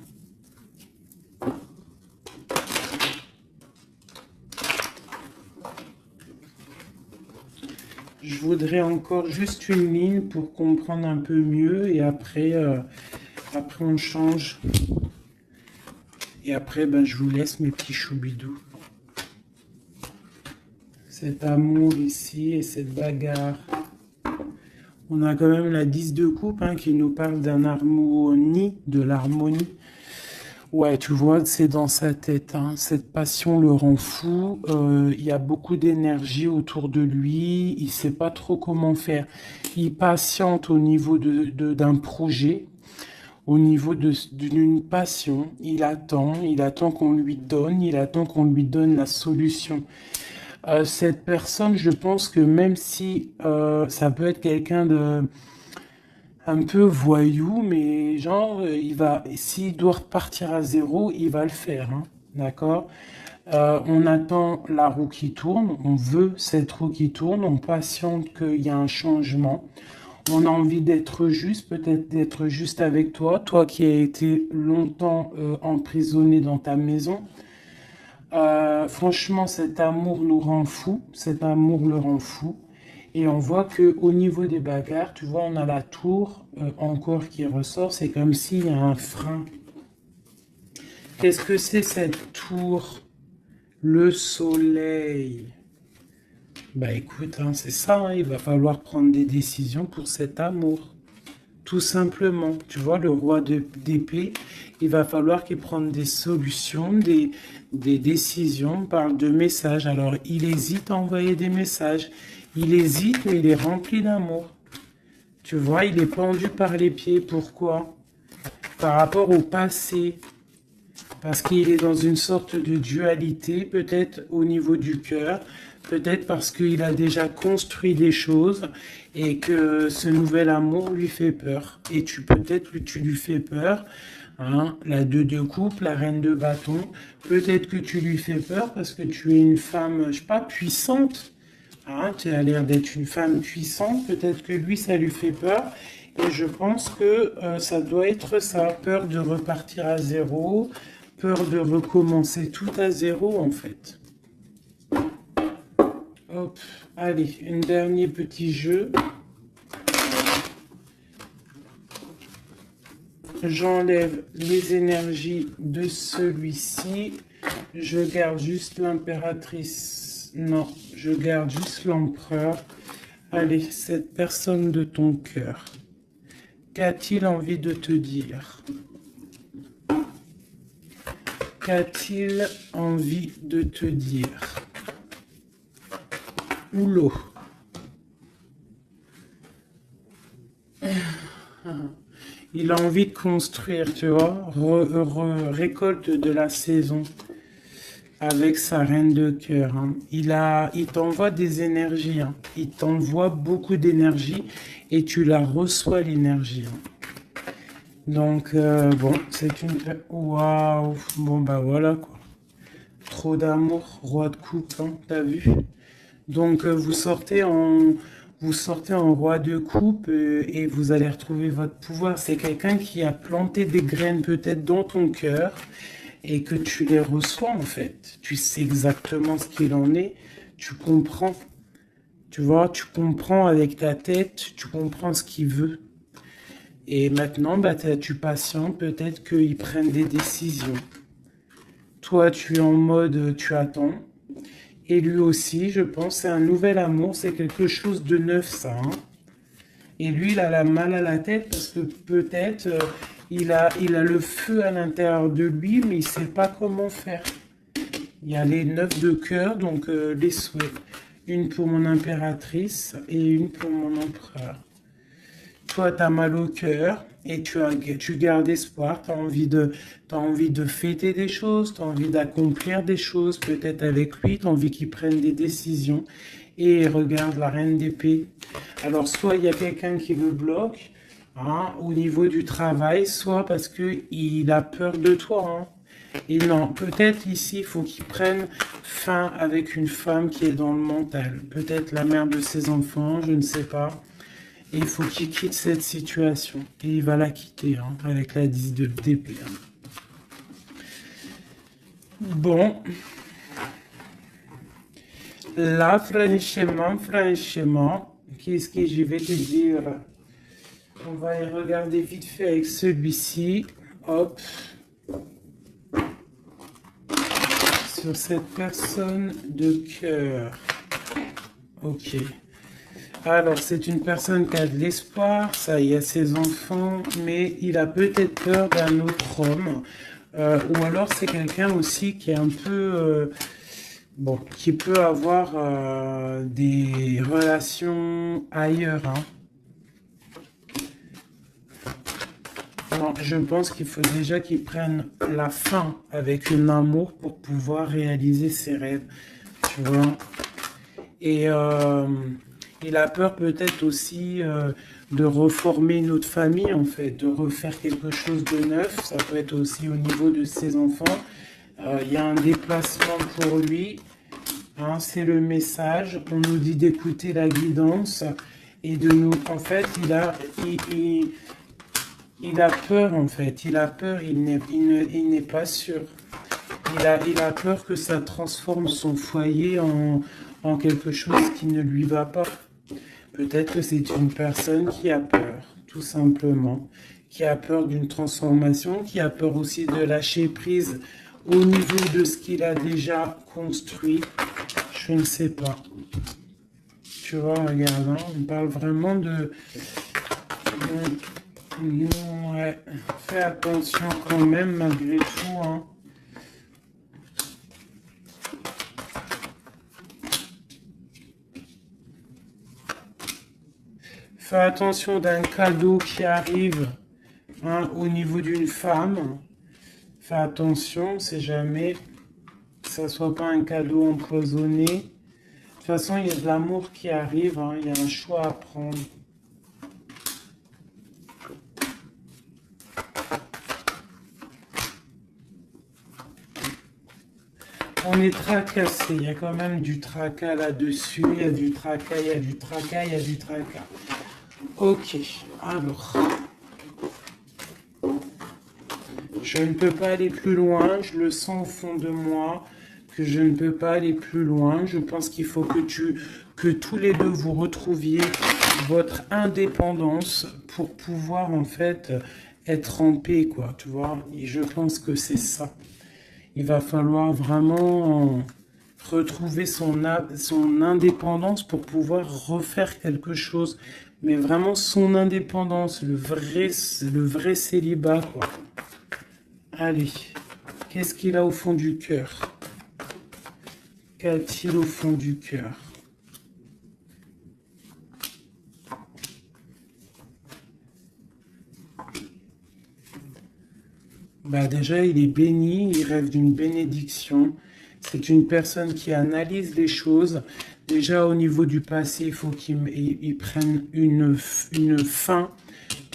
Je voudrais encore juste une ligne pour comprendre un peu mieux et après, après on change. Et après, ben, je vous laisse mes petits choubidous. Cet amour ici et cette bagarre. On a quand même la 10 de coupe hein, qui nous parle d'un harmonie, de l'harmonie. Ouais, tu vois, c'est dans sa tête. Hein. Cette passion le rend fou. Il y a beaucoup d'énergie autour de lui. Il sait pas trop comment faire. Il patiente au niveau d'un projet, au niveau d'une passion. Il attend qu'on lui donne, il attend qu'on lui donne la solution. Cette personne, je pense que même si ça peut être quelqu'un de un peu voyou, mais genre, s'il doit repartir à zéro, il va le faire, hein, d'accord? On attend la roue qui tourne, on veut cette roue qui tourne, on patiente qu'il y a un changement. On a envie d'être juste, peut-être d'être juste avec toi, toi qui as été longtemps emprisonné dans ta maison. Franchement, cet amour nous rend fou, cet amour le rend fou. Et on voit que au niveau des bagarres, tu vois, on a la tour encore qui ressort. C'est comme s'il y a un frein. Qu'est-ce que c'est cette tour? Le soleil. Bah écoute, hein, c'est ça, hein, il va falloir prendre des décisions pour cet amour. Tout simplement, tu vois, le roi d'épée, il va falloir qu'il prenne des solutions, des décisions, on parle de messages. Alors, il hésite à envoyer des messages. Il hésite, mais il est rempli d'amour. Tu vois, il est pendu par les pieds. Pourquoi? Par rapport au passé. Parce qu'il est dans une sorte de dualité, peut-être au niveau du cœur, peut-être parce qu'il a déjà construit des choses et que ce nouvel amour lui fait peur. Et peut-être que tu lui fais peur, hein, la 2 de coupe, la reine de bâton, peut-être que tu lui fais peur parce que tu es une femme, je sais pas, puissante. Hein, tu as l'air d'être une femme puissante, peut-être que lui, ça lui fait peur. Et je pense que ça doit être ça, peur de repartir à zéro, peur de recommencer tout à zéro en fait. Hop, allez, un dernier petit jeu. J'enlève les énergies de celui-ci. Je garde juste l'impératrice. Non, je garde juste l'empereur. Allez, cette personne de ton cœur. Qu'a-t-il envie de te dire? Qu'a-t-il envie de te dire? Oulot. Il a envie de construire, tu vois, récolte de la saison avec sa reine de cœur. Hein. Il t'envoie des énergies, hein. Il t'envoie beaucoup d'énergie et tu la reçois l'énergie. Hein. Donc, bon, c'est une... Waouh! Bon, bah voilà, quoi. Trop d'amour, roi de coupe, hein, t'as vu? Donc, vous sortez en roi de coupe et vous allez retrouver votre pouvoir. C'est quelqu'un qui a planté des graines peut-être dans ton cœur et que tu les reçois, en fait. Tu sais exactement ce qu'il en est. Tu comprends. Tu vois, tu comprends avec ta tête, tu comprends ce qu'il veut. Et maintenant, bah, tu patientes, peut-être qu'ils prennent des décisions. Toi, tu es en mode, tu attends. Et lui aussi, je pense, c'est un nouvel amour, c'est quelque chose de neuf, ça. Hein. Et lui, il a la mal à la tête parce que peut-être il a le feu à l'intérieur de lui, mais il ne sait pas comment faire. Il y a les 9 de cœur, donc les souhaits. Une pour mon impératrice et une pour mon empereur. Toi, tu as mal au cœur et tu gardes espoir, t'as envie de fêter des choses, tu as envie d'accomplir des choses, peut-être avec lui, tu as envie qu'il prenne des décisions. Et regarde la reine d'épée. Alors, soit il y a quelqu'un qui le bloque hein, au niveau du travail, soit parce qu'il a peur de toi. Hein. Et non, peut-être ici, il faut qu'il prenne fin avec une femme qui est dans le mental. Peut-être la mère de ses enfants, je ne sais pas. Et il faut qu'il quitte cette situation. Et il va la quitter hein, avec la 10 d'épée. Hein. Bon. Là, franchement, Qu'est-ce que je vais te dire? On va aller regarder vite fait avec celui-ci. Hop. Sur cette personne de cœur. Ok. Alors, c'est une personne qui a de l'espoir, ça, il y a ses enfants, mais il a peut-être peur d'un autre homme. Ou alors, c'est quelqu'un aussi qui est un peu... bon, qui peut avoir des relations ailleurs, hein. Non, je pense qu'il faut déjà qu'il prenne la fin avec un amour pour pouvoir réaliser ses rêves, tu vois. Et il a peur peut-être aussi de reformer une autre famille, en fait, de refaire quelque chose de neuf. Ça peut être aussi au niveau de ses enfants. Il y a un déplacement pour lui. Hein, c'est le message. On nous dit d'écouter la guidance et de nous... En fait, il a peur, en fait. Il a peur, il n'est pas sûr. Il a peur que ça transforme son foyer en quelque chose qui ne lui va pas. Peut-être que c'est une personne qui a peur, tout simplement. Qui a peur d'une transformation, qui a peur aussi de lâcher prise au niveau de ce qu'il a déjà construit. Je ne sais pas. Tu vois, regarde, hein, on parle vraiment de... Ouais, fais attention quand même malgré tout, hein. Fais attention d'un cadeau qui arrive, hein, au niveau d'une femme. Fais attention, c'est jamais que ça soit pas un cadeau empoisonné. De toute façon, il y a de l'amour qui arrive, hein, il y a un choix à prendre. On est tracassé, il y a quand même du tracas là-dessus, il y a du tracas, il y a du tracas, il y a du tracas. Ok, alors... Je ne peux pas aller plus loin, je le sens au fond de moi, que je ne peux pas aller plus loin. Je pense qu'il faut que tous les deux vous retrouviez votre indépendance pour pouvoir en fait être en paix, quoi, tu vois. Et je pense que c'est ça. Il va falloir vraiment retrouver son indépendance pour pouvoir refaire quelque chose. Mais vraiment son indépendance, le vrai célibat, quoi. Allez, qu'est-ce qu'il a au fond du cœur? Qu'a-t-il au fond du cœur? Bah déjà, il est béni, il rêve d'une bénédiction. C'est une personne qui analyse les choses. Déjà, au niveau du passé, il faut qu'il prenne une fin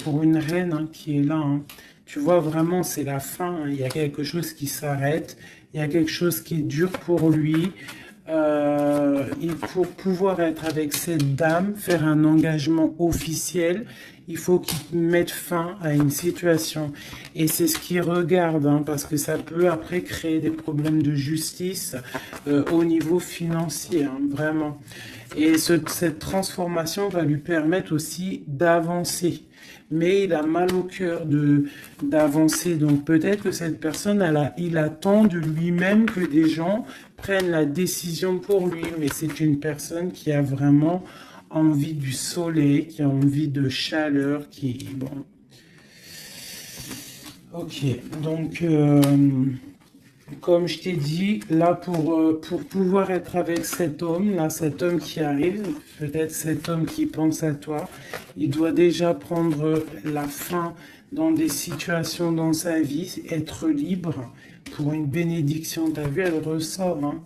pour une reine, hein, qui est là, hein. Tu vois, vraiment, c'est la fin, hein. Il y a quelque chose qui s'arrête. Il y a quelque chose qui est dur pour lui. Et pour pouvoir être avec cette dame, faire un engagement officiel, il faut qu'il mette fin à une situation. Et c'est ce qu'il regarde, hein, parce que ça peut après créer des problèmes de justice au niveau financier, hein, vraiment. Et cette transformation va lui permettre aussi d'avancer. Mais il a mal au cœur d'avancer. Donc peut-être que cette personne, il attend de lui-même que des gens prennent la décision pour lui. Mais c'est une personne qui a vraiment envie du soleil, qui a envie de chaleur, qui... Bon. Ok, donc... comme je t'ai dit, là, pour pouvoir être avec cet homme, là, cet homme qui arrive, peut-être cet homme qui pense à toi, il doit déjà prendre la fin dans des situations dans sa vie, être libre pour une bénédiction. T'as vu, elle ressort, hein.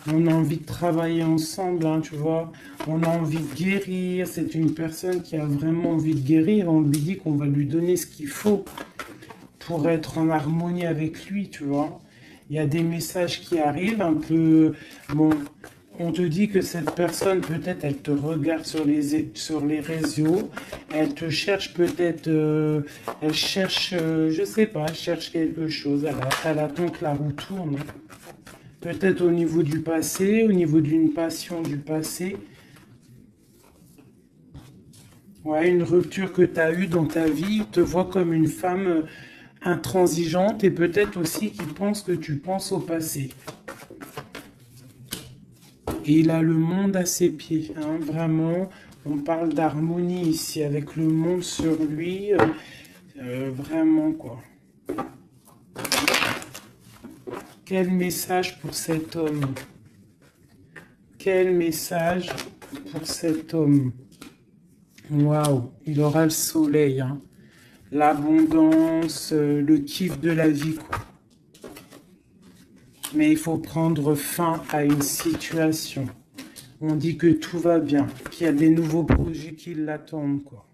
On a envie de travailler ensemble, hein, tu vois. On a envie de guérir. C'est une personne qui a vraiment envie de guérir. On lui dit qu'on va lui donner ce qu'il faut pour être en harmonie avec lui, tu vois. Il y a des messages qui arrivent un peu... Bon, on te dit que cette personne, peut-être, elle te regarde sur les réseaux, elle te cherche peut-être, elle cherche, je sais pas, elle cherche quelque chose, elle attend que la roue tourne. Peut-être au niveau du passé, au niveau d'une passion du passé. Ouais, une rupture que tu as eue dans ta vie, te voit comme une femme intransigeante et peut-être aussi qui pense que tu penses au passé. Et il a le monde à ses pieds, hein, vraiment. On parle d'harmonie ici avec le monde sur lui, vraiment quoi. Quel message pour cet homme? Quel message pour cet homme? Waouh, il aura le soleil, hein. L'abondance, le kiff de la vie, quoi. Mais il faut prendre fin à une situation. On dit que tout va bien, qu'il y a des nouveaux projets qui l'attendent, quoi.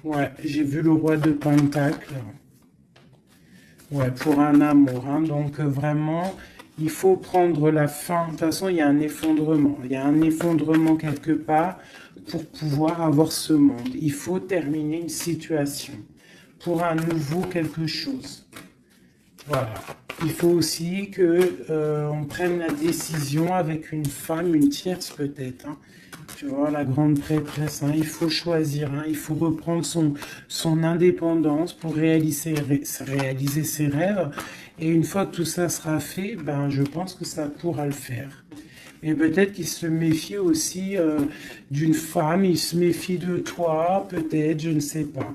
Ouais, j'ai vu le roi de Pentacle. Ouais, pour un amour, hein. Donc vraiment, il faut prendre la fin. De toute façon, il y a un effondrement. Il y a un effondrement quelque part pour pouvoir avoir ce monde. Il faut terminer une situation pour un nouveau quelque chose. Voilà. Il faut aussi que on prenne la décision avec une femme, une tierce peut-être, hein. Tu vois, la grande prêtresse, hein. Il faut choisir, hein. Il faut reprendre son indépendance pour réaliser ses rêves. Et une fois que tout ça sera fait, ben, je pense que ça pourra le faire. Et peut-être qu'il se méfie aussi d'une femme, il se méfie de toi, peut-être, je ne sais pas.